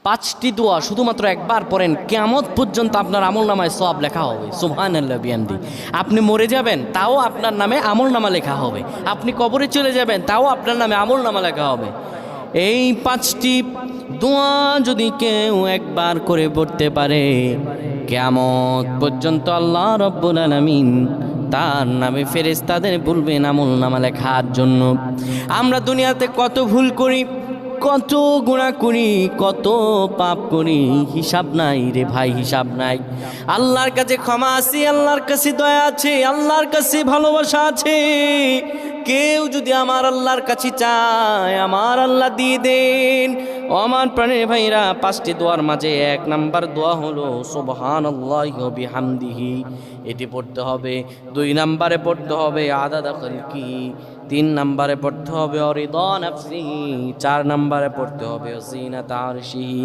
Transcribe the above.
5টি দোয়া শুধুমাত্র একবার পড়েন, কিয়ামত পর্যন্ত আপনার আমলনামায় সওয়াব লেখা হবে। সুবহানাল্লাহ বিহামদি। আপনি মরে যাবেন তাও আপনার নামে আমলনামা লেখা হবে, আপনি কবরে চলে যাবেন তাও আপনার নামে আমলনামা লেখা হবে। এই 5টি দোয়া যদি কেউ একবার করে পড়তে পারে, কিয়ামত পর্যন্ত আল্লাহ রাব্বুল আলামিন তার নামে ফেরেশতাদের বলবেন আমলনামা লেখার জন্য। আমরা দুনিয়াতে কত ভুল করি, কত গুনাহ করি, কত পাপ করি, হিসাব নাই রে ভাই, হিসাব নাই। আল্লাহর কাছে ক্ষমা আছে, আল্লাহর কাছে দয়া আছে, আল্লাহর কাছে ভালোবাসা আছে। কেউ যদি আমার আল্লাহর কাছে চায়, আমার আল্লাহ দিয়ে দেন। ও আমার প্রাণের ভাইরা, 5টি দোয়ার মাঝে 1 নাম্বার দোয়া হলো সুবহানাল্লাহি ওয়া বিহামদিহি, এটি পড়তে হবে। 2 নাম্বারে পড়তে হবে আদাদা খালকি, 3 নাম্বারে পড়তে হবে অরিদা নাফসি, 4 নাম্বারে পড়তে হবে জিনাত আরশি।